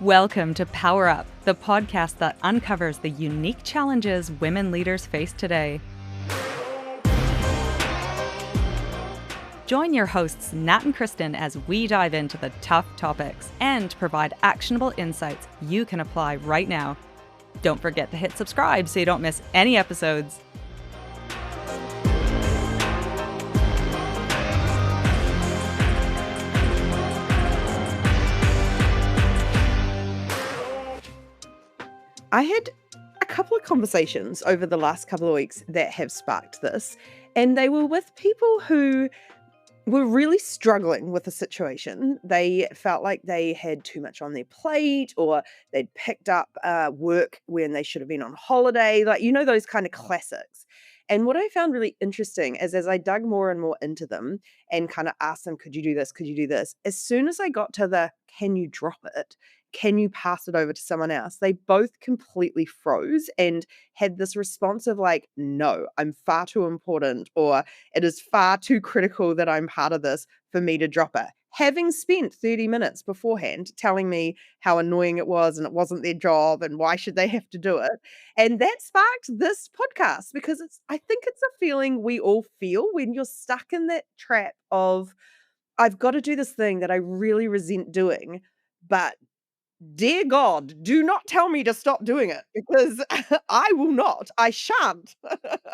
Welcome to Power Up, the podcast that uncovers the unique challenges women leaders face today. Join your hosts, Nat and Kristen, as we dive into the tough topics and provide actionable insights you can apply right now. Don't forget to hit subscribe so you don't miss any episodes. I had a couple of conversations over the last couple of weeks that have sparked this, and they were with people who were really struggling with the situation. They felt like they had too much on their plate, or they'd picked up work when they should have been on holiday, like, those kind of classics. And what I found really interesting is as I dug more and more into them and kind of asked them, could you do this? Could you do this? As soon as I got to the, can you drop it? Can you pass it over to someone else? They both completely froze and had this response of like, no, I'm far too important, or it is far too critical that I'm part of this for me to drop it. Having spent 30 minutes beforehand telling me how annoying it was and it wasn't their job and why should they have to do it. And that sparked this podcast because I think it's a feeling we all feel when you're stuck in that trap of, I've got to do this thing that I really resent doing, but dear God, do not tell me to stop doing it because I will not. I shan't.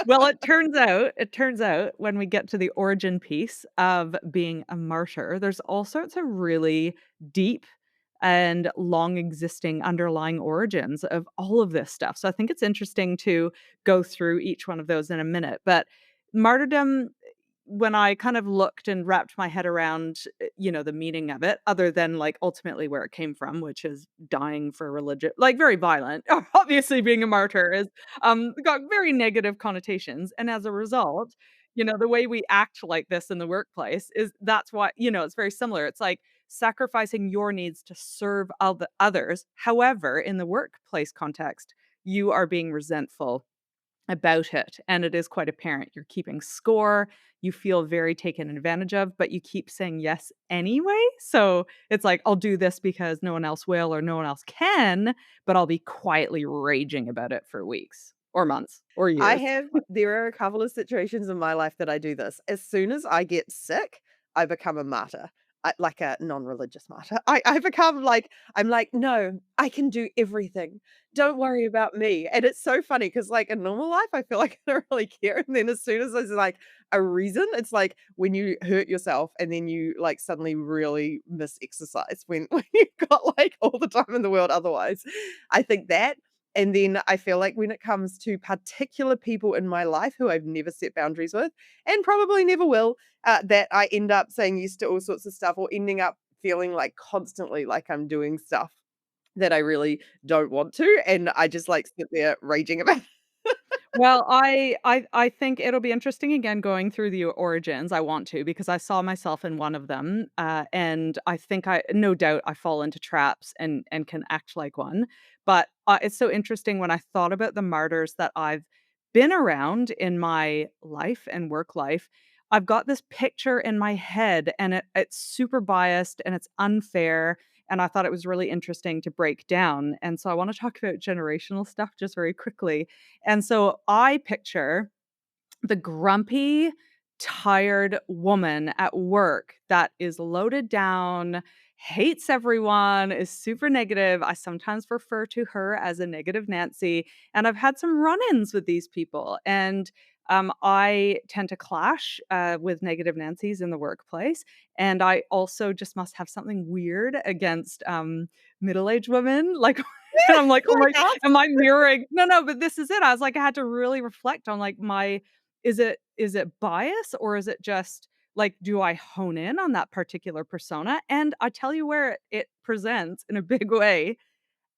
Well, it turns out when we get to the origin piece of being a martyr, there's all sorts of really deep and long existing underlying origins of all of this stuff. So I think it's interesting to go through each one of those in a minute. But martyrdom, when I kind of looked and wrapped my head around, the meaning of it, other than like ultimately where it came from, which is dying for religion, like very violent. Obviously, being a martyr is got very negative connotations, and as a result, the way we act like this in the workplace is that's why it's very similar. It's like sacrificing your needs to serve others. However, in the workplace context, you are being resentful about it, and it is quite apparent. You're keeping score, you feel very taken advantage of, but you keep saying yes anyway. So it's like, I'll do this because no one else will or no one else can, but I'll be quietly raging about it for weeks or months or years. There are a couple of situations in my life that I do this. As soon as I get sick, I become a martyr. Like a non-religious martyr. I become like, I'm like, no, I can do everything. Don't worry about me. And it's so funny because like in normal life, I feel like I don't really care. And then as soon as there's like a reason, it's like when you hurt yourself and then you like suddenly really miss exercise when you've got like all the time in the world otherwise. I think that. And then I feel like when it comes to particular people in my life who I've never set boundaries with and probably never will, that I end up saying yes to all sorts of stuff or ending up feeling like constantly like I'm doing stuff that I really don't want to. And I just like sit there raging about it. Well, I think it'll be interesting again going through the origins. I want to because I saw myself in one of them, and I think no doubt I fall into traps and can act like one. But it's so interesting when I thought about the martyrs that I've been around in my life and work life. I've got this picture in my head, and it's super biased and it's unfair. And I thought it was really interesting to break down. And so I want to talk about generational stuff just very quickly. And so I picture the grumpy, tired woman at work that is loaded down, hates everyone, is super negative. I sometimes refer to her as a negative Nancy. And I've had some run ins with these people. And I tend to clash with negative Nancys in the workplace. And I also just must have something weird against middle-aged women. Like, and I'm like, oh my, Like us. am I mirroring? No, but this is it. I was like, I had to really reflect on like is it bias or is it just like, do I hone in on that particular persona? And I tell you where it presents in a big way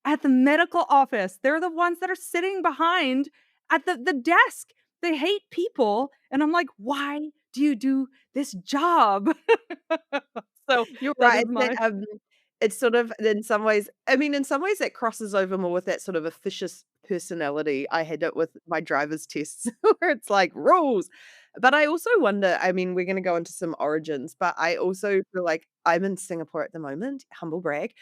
at the medical office. They're the ones that are sitting behind at the desk. They hate people. And I'm like, why do you do this job? So You're that is right. my It's sort of in some ways, I mean, in some ways that crosses over more with that sort of officious personality. I had it with my driver's tests where it's like rules. But I also wonder, I mean, we're gonna go into some origins, but I also feel like I'm in Singapore at the moment, humble brag,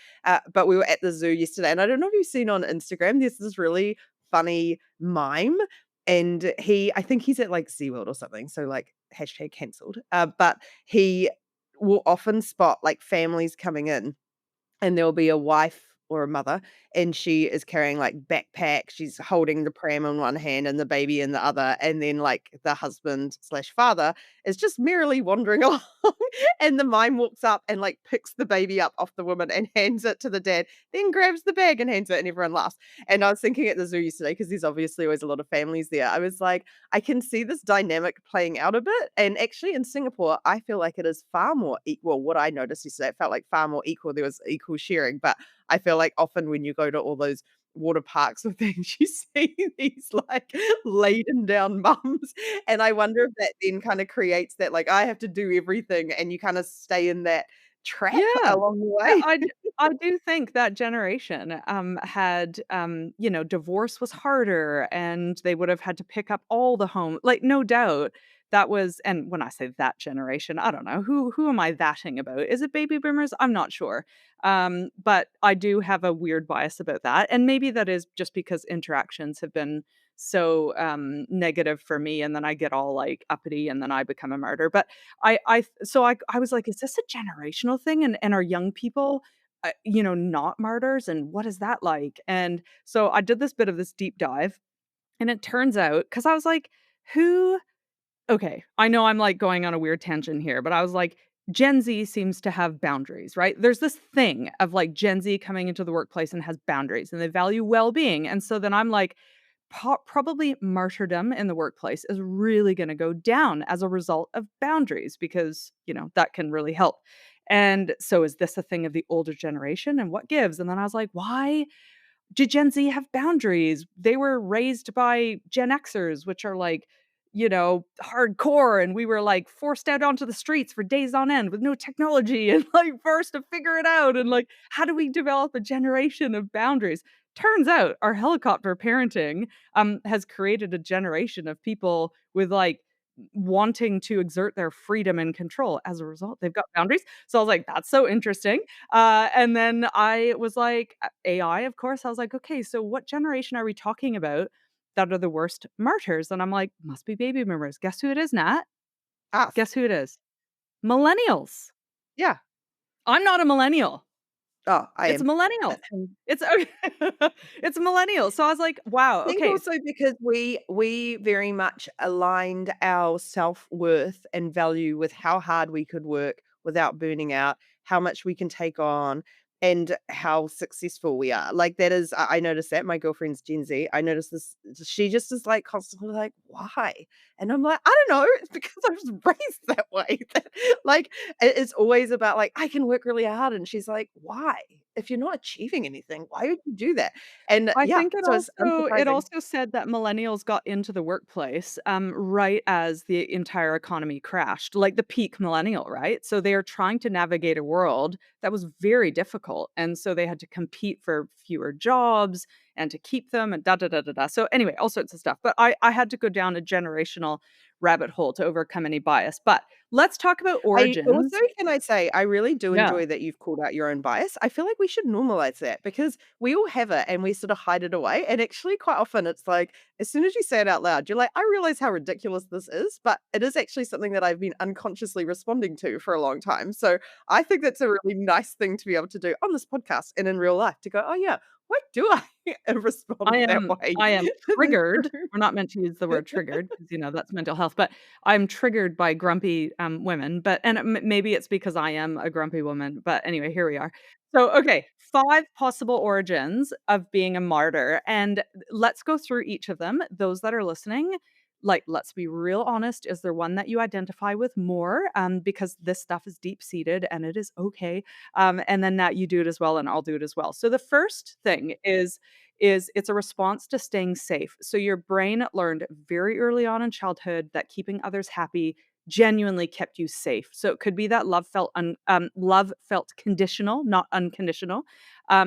but we were at the zoo yesterday, and I don't know if you've seen on Instagram, there's this really funny mime, and I think he's at, like, SeaWorld or something, so, like, hashtag cancelled, but he will often spot, like, families coming in and there'll be a wife or a mother, and she is carrying, like, backpack, she's holding the pram in one hand and the baby in the other, and then, like, the husband/father is just merrily wandering along, and the mime walks up and, like, picks the baby up off the woman and hands it to the dad, then grabs the bag and hands it, and everyone laughs, and I was thinking at the zoo yesterday, because there's obviously always a lot of families there, I was like, I can see this dynamic playing out a bit, and actually in Singapore, I feel like it is far more equal. What I noticed yesterday, it felt like far more equal, there was equal sharing, but I feel like often when you go to all those water parks or things, you see these, like, laden down mums, and I wonder if that then kinda creates that, like, I have to do everything, and you kinda stay in that trap Yeah. along the Yeah, way. I do think that generation, had, divorce was harder, and they would have had to pick up all the home like, no doubt, that was and when I say that generation, I don't know, who am I thatting about? Is it baby boomers? I'm not sure. But I do have a weird bias about that, and maybe that is just because interactions have been so, negative for me, and then I get all, like, uppity, and then I become a martyr, but I was like, "Is this a generational thing, and are young people, not martyrs, and what is that like?" And so I did this deep dive, and it turns out, because I was like, "Who" okay, I know I'm, like, going on a weird tangent here, but I was like, Gen Z seems to have boundaries, right? There's this thing of, like, Gen Z coming into the workplace and has boundaries, and they value well-being, and so then I'm like, probably martyrdom in the workplace is really gonna go down as a result of boundaries because, that can really help. And so is this a thing of the older generation and what gives? And then I was like, why did Gen Z have boundaries? They were raised by Gen Xers, which are like, hardcore, and we were like forced out onto the streets for days on end with no technology and like forced to figure it out. And like, how do we develop a generation of boundaries? Turns out our helicopter parenting has created a generation of people with like wanting to exert their freedom and control. As a result, they've got boundaries. So I was like, that's so interesting. And then I was like, AI, of course. I was like, okay, so what generation are we talking about that are the worst martyrs? And I'm like, must be baby boomers. Guess who it is, Nat? Us. Guess who it is? Millennials. Yeah. I'm not a millennial. Oh, I It's a am. millennial. It's it's a millennial. So I was like, wow, Think okay. also because we very much aligned our self-worth and value with how hard we could work without burning out, how much we can take on, and how successful we are. Like, that is I noticed that, my girlfriend's Gen Z, I noticed this she just is, like, constantly like, "Why?" And I'm like, "I don't know, it's because I was raised that way." That, like, it's always about, like, "I can work really hard," and she's like, "Why? If you're not achieving anything, why would you do that?" And I yeah, think it so it's also it unsurprising. also said that millennials got into the workplace, right as the entire economy crashed, like the peak millennial, right? So they are trying to navigate a world that was very difficult, and so they had to compete for fewer jobs and to keep them and da da da da da. So anyway, all sorts of stuff. But I had to go down a generational rabbit hole to overcome any bias. But let's talk about I also, origins. can I say, I really do Yeah. enjoy that you've called out your own bias. I feel like we should normalize that because we all have it and we sort of hide it away. And actually, quite often, it's like, as soon as you say it out loud, you're like, I realize how ridiculous this is, but it is actually something that I've been unconsciously responding to for a long time. So I think that's a really nice thing to be able to do on this podcast and in real life to go, oh, yeah, why do I respond that way I am to this triggered. group? We're not meant to use the word triggered because, that's mental health, but I'm triggered by grumpy, women, but and maybe it's because I am a grumpy woman, but anyway, here we are. So, okay, 5 possible origins of being a martyr, and let's go through each of them. Those that are listening, like, let's be real honest, is there one that you identify with more? Because this stuff is deep-seated and it is okay. And then that you do it as well, and I'll do it as well. So the first thing is it's a response to staying safe. So your brain learned very early on in childhood that keeping others happy genuinely kept you safe. So it could be that love felt conditional, not unconditional.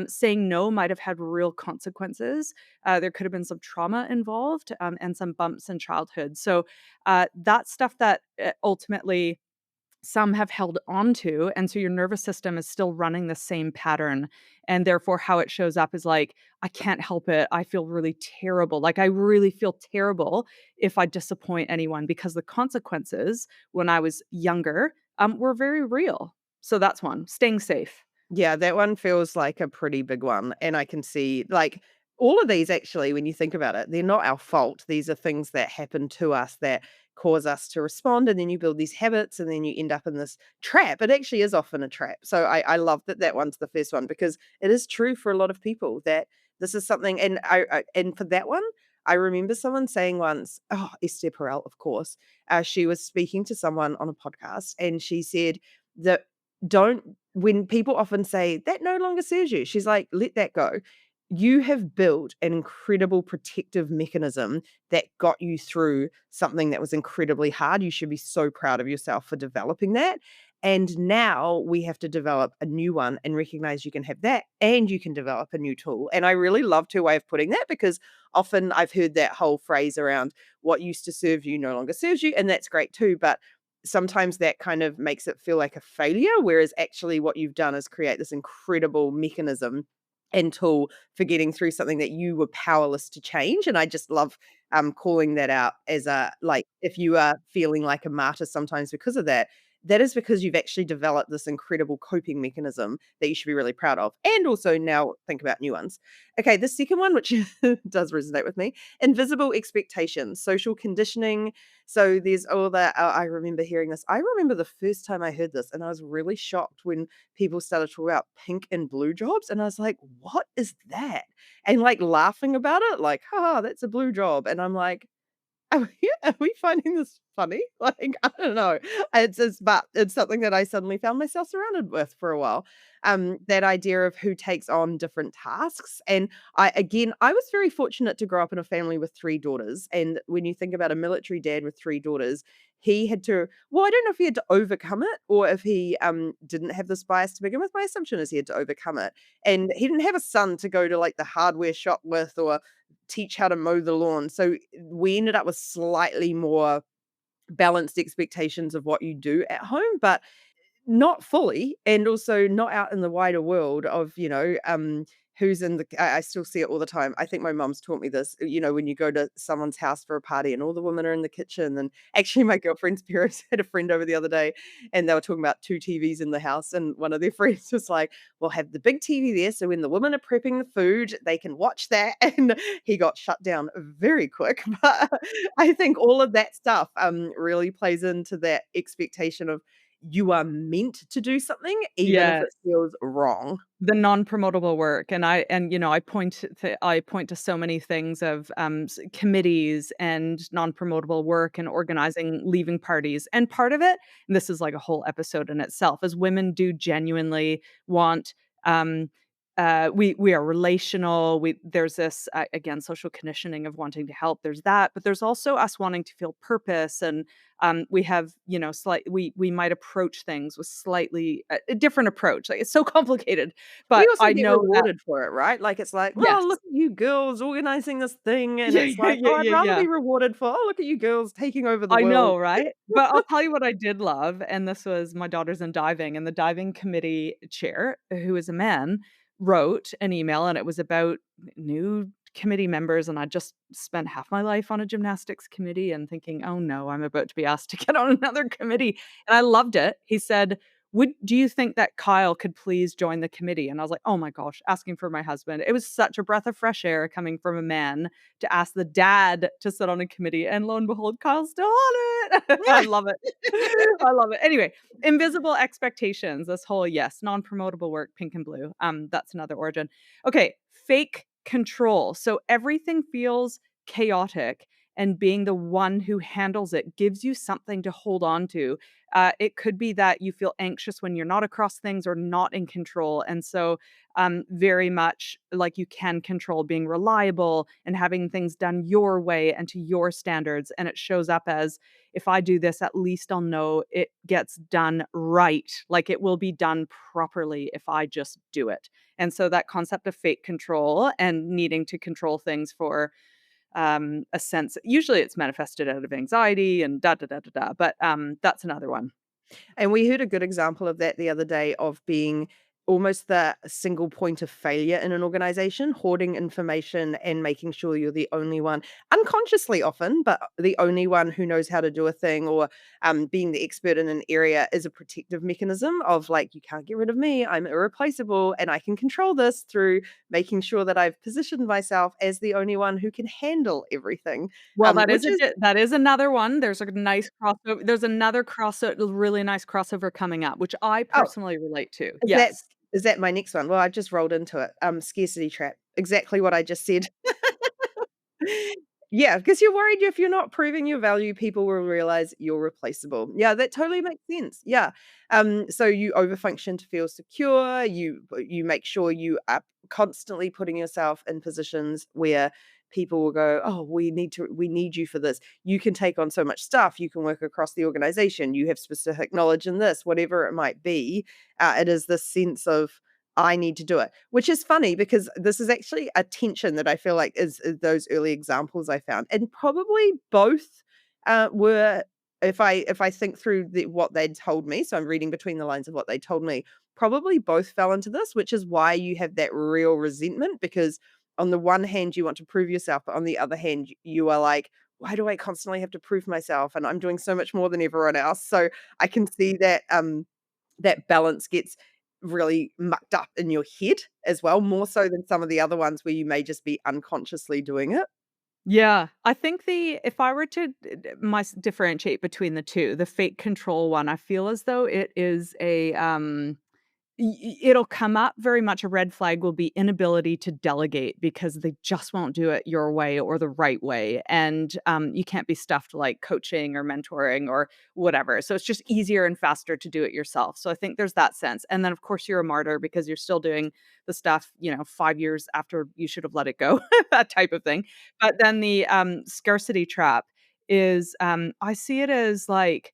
Saying no might have had real consequences. There could have been some trauma involved, and some bumps in childhood. So that's stuff that ultimately some have held on to, and so your nervous system is still running the same pattern, and therefore how it shows up is like, "I can't help it, I feel really terrible." Like, I really feel terrible if I disappoint anyone because the consequences when I was younger, were very real. So that's one, staying safe. Yeah, that one feels like a pretty big one, and I can see, like, all of these actually, when you think about it, they're not our fault. These are things that happen to us that cause us to respond, and then you build these habits, and then you end up in this trap. It actually is often a trap. So I love that that one's the first one because it is true for a lot of people that this is something, and and for that one, I remember someone saying once, oh, Esther Perel, of course, she was speaking to someone on a podcast, and she said that don't when people often say, "That no longer serves you," she's like, "Let that go." You have built an incredible protective mechanism that got you through something that was incredibly hard. You should be so proud of yourself for developing that. And now we have to develop a new one and recognize you can have that and you can develop a new tool. And I really loved her way of putting that because often I've heard that whole phrase around what used to serve you no longer serves you. And that's great too. But sometimes that kind of makes it feel like a failure, whereas actually what you've done is create this incredible mechanism and tool for getting through something that you were powerless to change. And I just love calling that out as a like if you are feeling like a martyr sometimes because of that, that is because you've actually developed this incredible coping mechanism that you should be really proud of. And also now think about new ones. Okay, the second one, which does resonate with me, invisible expectations, social conditioning. So there's all that. I remember hearing this. I remember the first time I heard this, and I was really shocked when people started talking about pink and blue jobs. And I was like, what is that? And like laughing about it, like, haha, that's a blue job. And I'm like, are we finding this funny? Like, I don't know. But it's something that I suddenly found myself surrounded with for a while. That idea of who takes on different tasks. And I was very fortunate to grow up in a family with three daughters. And when you think about a military dad with three daughters, he had to, well, I don't know if he had to overcome it or if he didn't have this bias to begin with. My assumption is he had to overcome it. And he didn't have a son to go to like the hardware shop with or teach how to mow the lawn. So we ended up with slightly more balanced expectations of what you do at home, but not fully, and also not out in the wider world of, who's in the I still see it all the time. I think my mum's taught me this, when you go to someone's house for a party and all the women are in the kitchen, and actually my girlfriend's parents had a friend over the other day, and they were talking about 2 TVs in the house, and one of their friends was like, "We'll have the big TV there, so when the women are prepping the food, they can watch that," and he got shut down very quick, but I think all of that stuff, really plays into that expectation of you are meant to do something even if Yeah. it feels wrong. The non-promotable work, and I point to so many things of, committees and non-promotable work and organizing leaving parties, and part of it, and this is like a whole episode in itself, is women do genuinely want, um, we are relational, there's this, again, social conditioning of wanting to help, there's that, but there's also us wanting to feel purpose and, we have, we might approach things with slightly a different approach, like, it's so complicated. We But also I get know that rewarded for it, right? Like, it's like, "Oh, yes. look at you girls organizing this thing," and Yeah, it's yeah, like, yeah, "Oh, I'd yeah, rather yeah. be rewarded for, oh, look at you girls taking over the I world." know, right? But I'll tell you what I did love, and this was my daughter's in diving, and the diving committee chair, who is a man, wrote an email, and it was about new committee members, and I just spent half my life on a gymnastics committee and thinking, "Oh, no, I'm about to be asked to get on another committee," and I loved it. He said, "Would do you think that Kyle could please join the committee?" And I was like, "Oh my gosh," asking for my husband. It was such a breath of fresh air coming from a man to ask the dad to sit on a committee, and lo and behold, Kyle's still on it. I love it. I love it. Anyway, invisible expectations, this whole yes, non-promotable work, pink and blue. That's another origin. Okay, fake control. So everything feels chaotic and being the one who handles it gives you something to hold on to. It could be that you feel anxious when you're not across things or not in control. And so, very much like you can control being reliable and having things done your way and to your standards. And it shows up as, if I do this, at least I'll know it gets done right. Like it will be done properly if I just do it. And so that concept of fate control and needing to control things for a sense, usually it's manifested out of anxiety and da da da da da. But that's another one. And we heard a good example of that the other day of being almost the single point of failure in an organization, hoarding information and making sure you're the only one, unconsciously often, but the only one who knows how to do a thing or being the expert in an area is a protective mechanism of like, you can't get rid of me. I'm irreplaceable and I can control this through making sure that I've positioned myself as the only one who can handle everything, Well, that is which is, that is another one. There's a nice crossover. There's another really nice crossover coming up, which I oh, personally relate to. is that Yes. is that my next one? Well, I just rolled into it. Scarcity trap. Exactly what I just said. Yeah, because you're worried if you're not proving your value, people will realize you're replaceable. Yeah, that totally makes sense. Yeah. So you overfunction to feel secure. You make sure you are constantly putting yourself in positions where people will go, "Oh, we need you for this. You can take on so much stuff. You can work across the organization. You have specific knowledge in this, whatever it might be." It is this sense of I need to do it, which is funny because this is actually a tension that I feel like is those early examples I found, and probably both were. If I think through what they'd told me, so I'm reading between the lines of what they told me, probably both fell into this, which is why you have that real resentment because on the one hand you want to prove yourself, but on the other hand you are like, why do I constantly have to prove myself? And I'm doing so much more than everyone else. So I can see that that balance gets really mucked up in your head as well, more so than some of the other ones where you may just be unconsciously doing it. Yeah, I think the if I were to differentiate between the 2, the fake control one, I feel as though it is a, it'll come up very much. A red flag will be inability to delegate because they just won't do it your way or the right way, and, you can't be stuffed like coaching or mentoring or whatever, so it's just easier and faster to do it yourself, so I think there's that sense, and then, of course, you're a martyr because you're still doing the stuff, 5 years after you should have let it go, that type of thing, but then the, scarcity trap is, I see it as, like,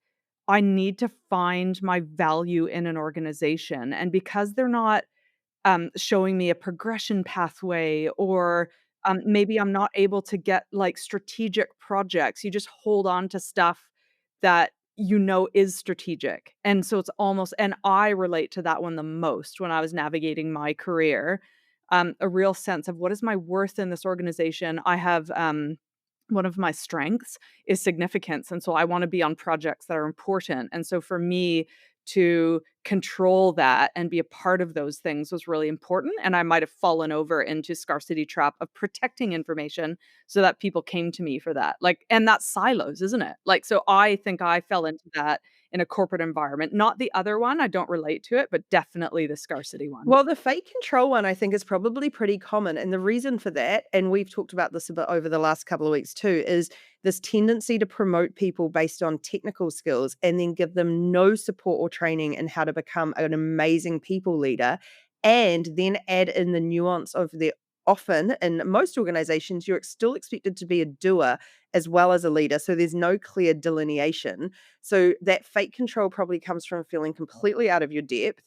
I need to find my value in an organization, and because they're not, showing me a progression pathway or, maybe I'm not able to get, like, strategic projects, you just hold on to stuff that is strategic, and so it's almost and I relate to that one the most when I was navigating my career, a real sense of what is my worth in this organization. I have, one of my strengths is significance, and so I wanna be on projects that are important, and so for me to control that and be a part of those things was really important, and I might have fallen over into scarcity trap of protecting information so that people came to me for that, like and that's silos, isn't it? Like, so I think I fell into that in a corporate environment, not the other one, I don't relate to it, but definitely the scarcity one. Well, the fake control one I think is probably pretty common, and the reason for that, and we've talked about this a bit over the last couple of weeks too, is this tendency to promote people based on technical skills and then give them no support or training in how to become an amazing people leader, and then add in the nuance of the often in most organizations, you're still expected to be a doer as well as a leader. So there's no clear delineation. So that fake control probably comes from feeling completely out of your depth,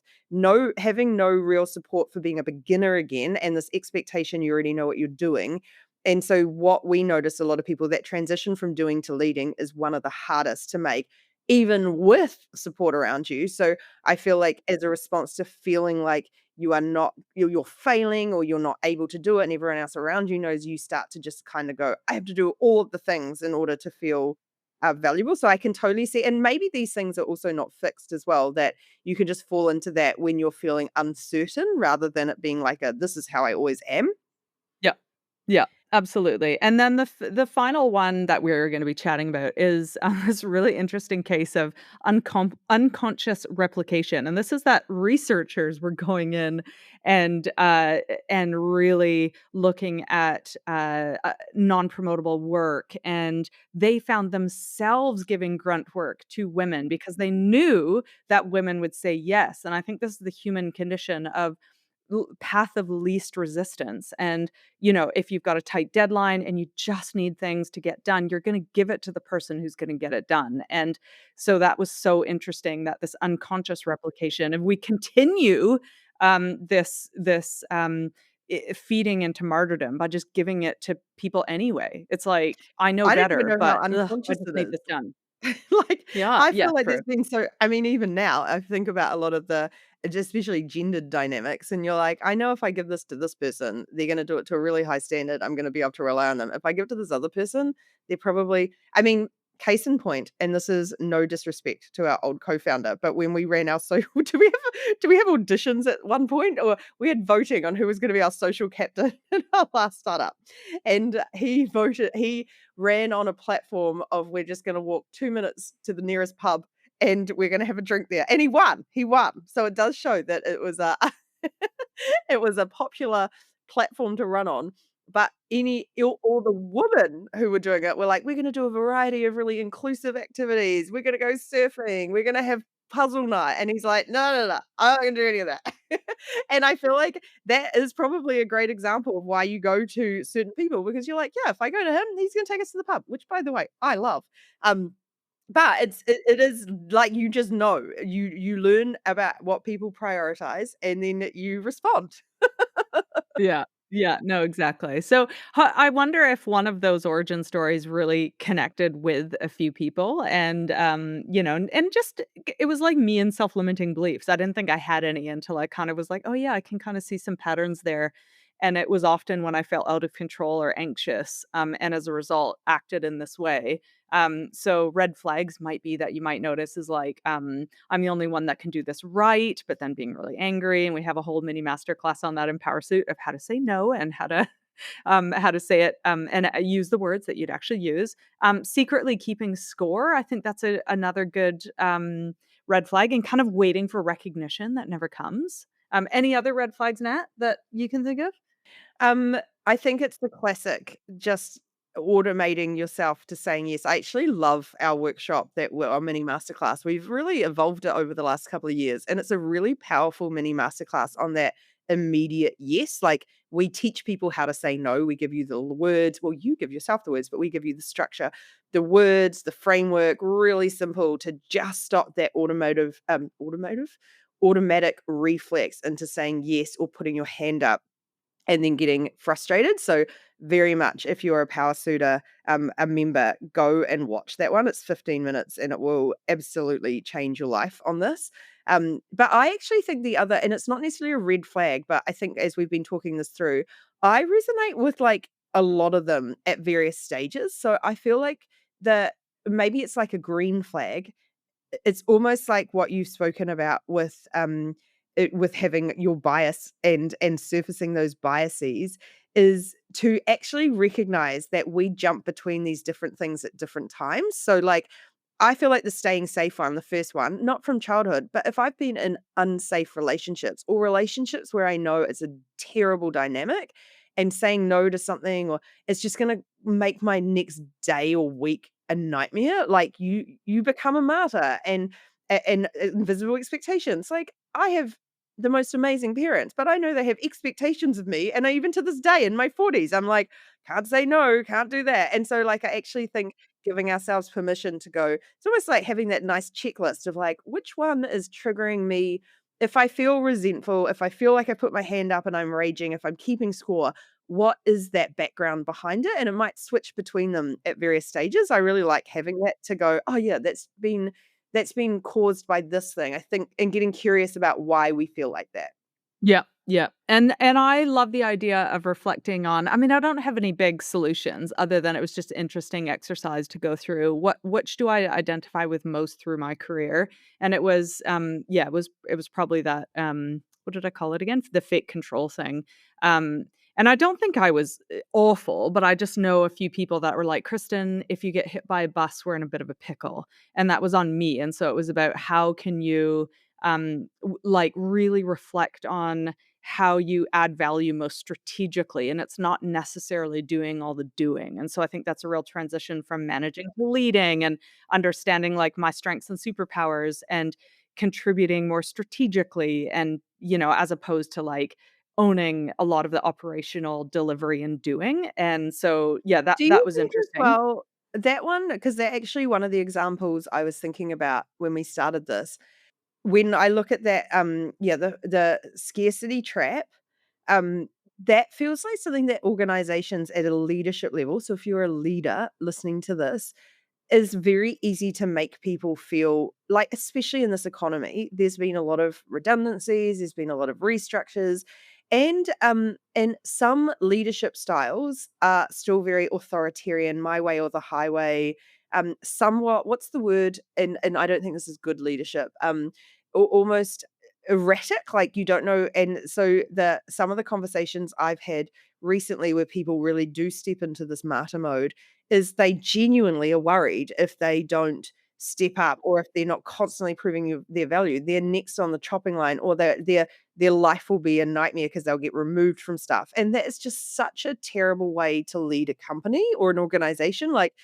having no real support for being a beginner again, and this expectation you already know what you're doing. And so what we notice, a lot of people, that transition from doing to leading is one of the hardest to make, even with support around you. So I feel like as a response to feeling like you're failing or you're not able to do it and everyone else around you knows, you start to just kind of go, I have to do all of the things in order to feel valuable. So I can totally see, and maybe these things are also not fixed as well, that you can just fall into that when you're feeling uncertain rather than it being like a, this is how I always am. Yeah. Yeah, absolutely. And then the final one that we're gonna be chatting about is, this really interesting case of unconscious replication, and this is that researchers were going in and really looking at, non-promotable work, and they found themselves giving grunt work to women because they knew that women would say yes, and I think this is the human condition of path of least resistance. And if you've got a tight deadline and you just need things to get done, you're going to give it to the person who's going to get it done. And so that was so interesting, that this unconscious replication, if we continue feeding into martyrdom by just giving it to people anyway. It's like, I know I don't even better, know how but ugh, I unconscious just it need is. this done. Like, Yeah, I yeah, feel like there's true. been so I mean, even now, I think about a lot of the just especially gendered dynamics, and you're like, "I know if I give this to this person, they're gonna do it to a really high standard, I'm gonna be able to rely on them. If I give it to this other person, they're probably" I mean, case in point, and this is no disrespect to our old co-founder, but when we ran our do we have auditions at one point? Or we had voting on who was gonna be our social captain in our last startup, and he ran on a platform of we're just going to walk 2 minutes to the nearest pub and we're going to have a drink there. And he won. So it does show that it was a it was a popular platform to run on. But all the women who were doing it were like, we're going to do a variety of really inclusive activities. We're going to go surfing. We're going to have puzzle night. And he's like, no, no, no, I'm not going to do any of that. And I feel like that is probably a great example of why you go to certain people because you're like, yeah, if I go to him, he's going to take us to the pub, which by the way, I love. Um, but it is like you just know you learn about what people prioritize and then you respond. Yeah. Yeah, no, exactly. So, I wonder if one of those origin stories really connected with a few people and, and just it was like me and self-limiting beliefs. I didn't think I had any until I kind of was like, "Oh, yeah, I can kinda see some patterns there." And it was often when I felt out of control or anxious, and as a result, acted in this way. So red flags might be that you might notice is like, I'm the only one that can do this right, but then being really angry. And we have a whole mini masterclass on that in Power Suit of how to say no and how to say it and use the words that you'd actually use. Secretly keeping score, I think that's another good red flag, and kind of waiting for recognition that never comes. Any other red flags, Nat, that you can think of? Um, I think it's the classic just automating yourself to saying yes. I actually love our workshop our mini masterclass. We've really evolved it over the last couple of years, and it's a really powerful mini masterclass on that immediate yes. Like we teach people how to say no. We give you the words. Well, you give yourself the words, but we give you the structure, the words, the framework, really simple to just stop that automatic reflex into saying yes or putting your hand up and then getting frustrated. So very much if you're a power suitor, a member, go and watch that one. It's 15 minutes and it will absolutely change your life on this. But I actually think the other, and it's not necessarily a red flag, but I think as we've been talking this through, I resonate with like a lot of them at various stages. So I feel like the maybe it's like a green flag. It's almost like what you've spoken about with having your bias and surfacing those biases is to actually recognize that we jump between these different things at different times. So like I feel like the staying safe one, the first one, not from childhood, but if I've been in unsafe relationships or relationships where I know it's a terrible dynamic and saying no to something or it's just going to make my next day or week a nightmare, like you become a martyr and invisible expectations. Like I have the most amazing parents, but I know they have expectations of me. And I, even to this day in my 40s, I'm like, can't say no, can't do that. And so, like, I actually think giving ourselves permission to go, it's almost like having that nice checklist of like, which one is triggering me? If I feel resentful, if I feel like I put my hand up and I'm raging, if I'm keeping score, what is that background behind it? And it might switch between them at various stages. I really like having that to go, oh yeah, that's been caused by this thing, I think, and getting curious about why we feel like that. Yeah, yeah, and I love the idea of reflecting on. I mean, I don't have any big solutions other than it was just interesting exercise to go through. Which do I identify with most through my career? And it was, yeah, it was probably that, what did I call it again? The fake control thing. Um, And I don't think I was, awful, but I just know a few people that were like, "Kristen, if you get hit by a bus, we're in a bit of a pickle." And that was on me, and so it was about how can you, like, really reflect on how you add value most strategically, and it's not necessarily doing all the doing, and so I think that's a real transition from managing to leading and understanding, like, my strengths and superpowers and contributing more strategically and, as opposed to, like, owning a lot of the operational delivery and doing, and so, yeah, that Do you that was think as interesting. well that one, because they're actually one of the examples I was thinking about when we started this. When I look at that, yeah, the scarcity trap, um, that feels like something that organizations at a leadership level, so if you're a leader listening to this, is very easy to make people feel like, especially in this economy, there's been a lot of redundancies, there's been a lot of restructures, and some leadership styles are still very authoritarian, my way or the highway. Somewhat, what's the word? And I don't think this is good leadership. Almost erratic, like you don't know. And so the some of the conversations I've had recently where people really do step into this martyr mode is they genuinely are worried if they don't step up or if they're not constantly proving their value, they're next on the chopping line, or their life will be a nightmare because they'll get removed from stuff. And that is just such a terrible way to lead a company or an organization. Like,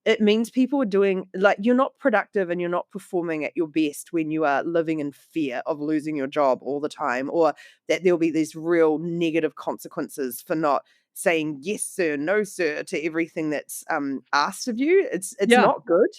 it means people are doing, like, you're not productive and you're not performing at your best when you are living in fear of losing your job all the time, or that there'll be these real negative consequences for not saying yes sir, no sir to everything that's asked of you. It's Yeah. not good.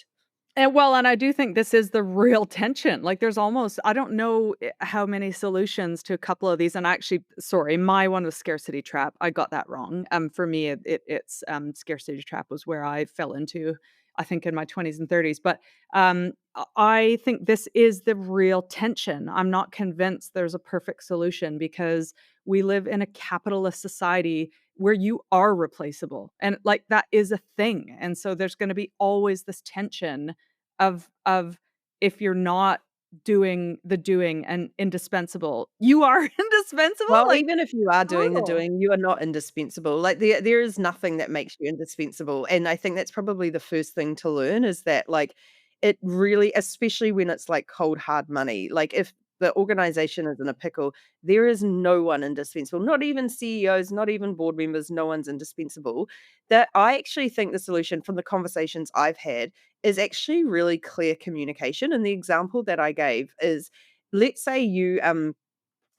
And I do think this is the real tension. Like, there's almost I don't know how many solutions to a couple of these. And actually, sorry, my one was scarcity trap. I got that wrong. For me, it's scarcity trap was where I fell into. I think in my 20s and 30s. But I think this is the real tension. I'm not convinced there's a perfect solution because we live in a capitalist society where you are replaceable and like that is a thing. And so there's going to be always this tension of if you're not doing the doing and indispensable, you are indispensable, Well, like, even if you are doing the brutal. doing, you are not indispensable. Like, there is nothing that makes you indispensable, and I think that's probably the first thing to learn is that, like, it really, especially when it's, like, cold, hard money, like, if the organization is in a pickle, there is no one indispensable, not even CEOs, not even board members, no one's indispensable. That I actually think the solution from the conversations I've had is actually really clear communication, and the example that I gave is, let's say you,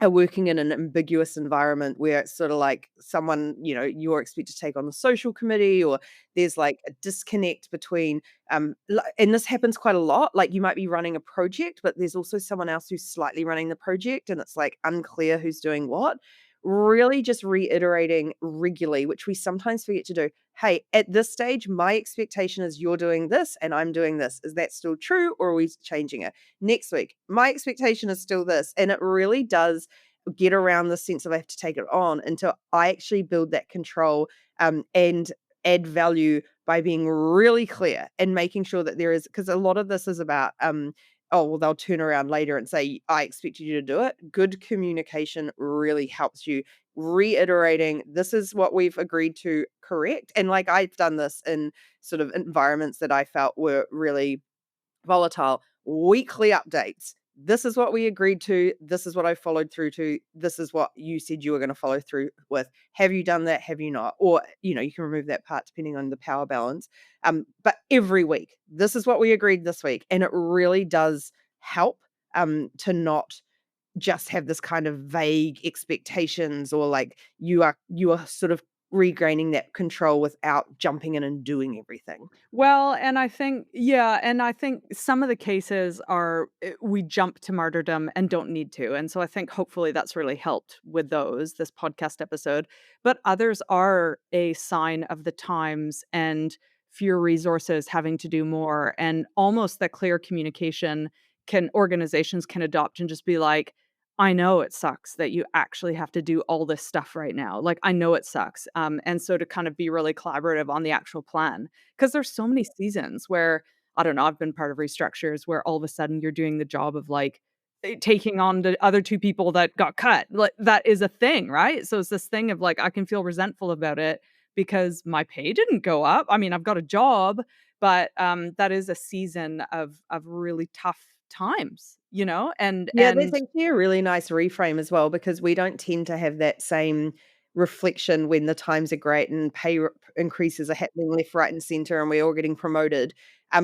are working in an ambiguous environment where it's sort of like someone, you're expected to take on the social committee, or there's like a disconnect between, and this happens quite a lot. Like, you might be running a project, but there's also someone else who's slightly running the project, and it's like unclear who's doing what. Really just reiterating regularly, which we sometimes forget to do. Hey, at this stage, my expectation is you're doing this and I'm doing this. Is that still true, or are we changing it? Next week, my expectation is still this. And it really does get around the sense of I have to take it on until I actually build that control, and add value by being really clear and making sure that there is, because a lot of this is about, oh, well, they'll turn around later and say, I expected you to do it. Good communication really helps you reiterating, this is what we've agreed to, correct. And like, I've done this in sort of environments that I felt were really volatile. Weekly updates. This is what we agreed to. This is what I followed through to. This is what you said you were going to follow through with. Have you done that? Have you not? Or, you can remove that part depending on the power balance. But every week, this is what we agreed this week. And it really does help, to not just have this kind of vague expectations, or like you are sort of regaining that control without jumping in and doing everything. Well, and I think yeah, and I think some of the cases are we jump to martyrdom and don't need to. And so I think hopefully that's really helped with this podcast episode. But others are a sign of the times and fewer resources having to do more and almost that clear communication can organizations can adopt and just be like, I know it sucks that you actually have to do all this stuff right now. Like, I know it sucks. And so to kind of be really collaborative on the actual plan 'cause there's so many seasons where, I don't know, I've been part of restructures where all of a sudden you're doing the job of, like, taking on the other 2 people that got cut. Like, that is a thing, right? So it's this thing of, like, I can feel resentful about it because my pay didn't go up. I mean, I've got a job, but, that is a season of really tough times, you know? Yeah, that's And actually a really nice reframe as well because we don't tend to have that same reflection when the times are great and increases are happening left, right, and center, and we're all getting promoted.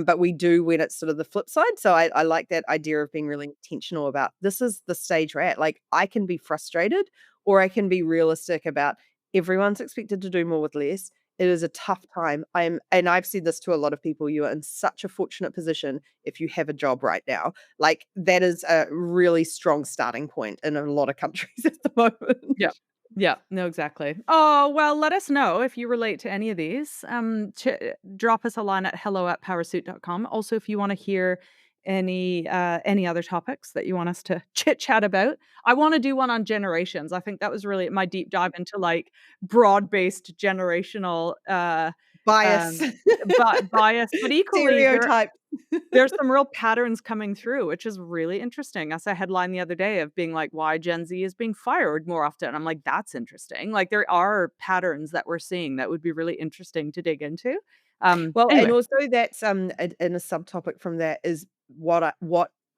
But we do when it's sort of the flip side. So I like that idea of being really intentional about this is the stage we're at. Like I can be frustrated or I can be realistic about everyone's expected to do more with less. It is a tough time. And I've said this to a lot of people, you are in such a fortunate position if you have a job right now, like, that is a really strong starting point in a lot of countries at the yeah. moment. Yeah, no, exactly. Oh, well, let us know if you relate to any of these. Drop us a line at hello@powersuit.com. Also, if you wanna hear any other topics that you want us to chit chat about. I wanna do one on generations. I think that was really my deep dive into, like, broad-based generational, Bias, um, bias, but equally, stereotype. there's some real patterns coming through, which is really interesting. I saw a headline the other day of being like, "Why Gen Z is being fired more often." I'm like, "That's interesting." Like, there are patterns that we're seeing that would be really interesting to dig into. Well, and Anyway. also that's, and a subtopic from that is what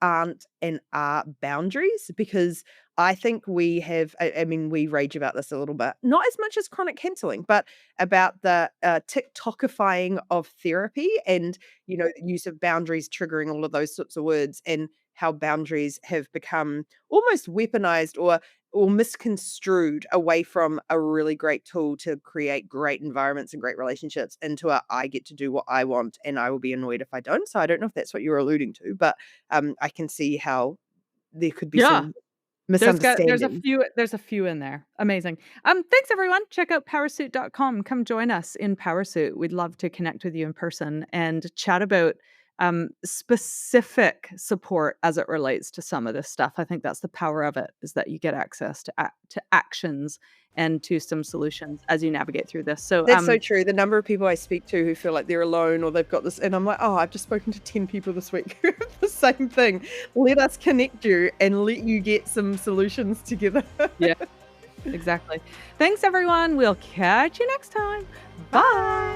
aren't and are boundaries, because I think we have I mean, we rage about this a little bit, not as much as chronic cancelling, but about the, TikTokifying of therapy and, the use of boundaries triggering all of those sorts of words, and how boundaries have become almost weaponized or misconstrued away from a really great tool to create great environments and great relationships into a I get to do what I want and I will be annoyed if I don't. So I don't know if that's what you're alluding to, but I can see how there could be Yeah. some There's a misunderstanding. few in there. Amazing. Thanks everyone. Check out powersuit.com. Come join us in Powersuit. We'd love to connect with you in person and chat about specific support as it relates to some of this stuff. I think that's the power of it, is that you get access to actions and to some solutions as you navigate through this. So That's so true. The number of people I speak to who feel like they're alone or they've got this, and I'm like, oh, I've just spoken to 10 people this week who have the same thing. Let us connect you and let you get some solutions together. yeah, exactly. Thanks everyone. We'll catch you next time. Bye. Bye.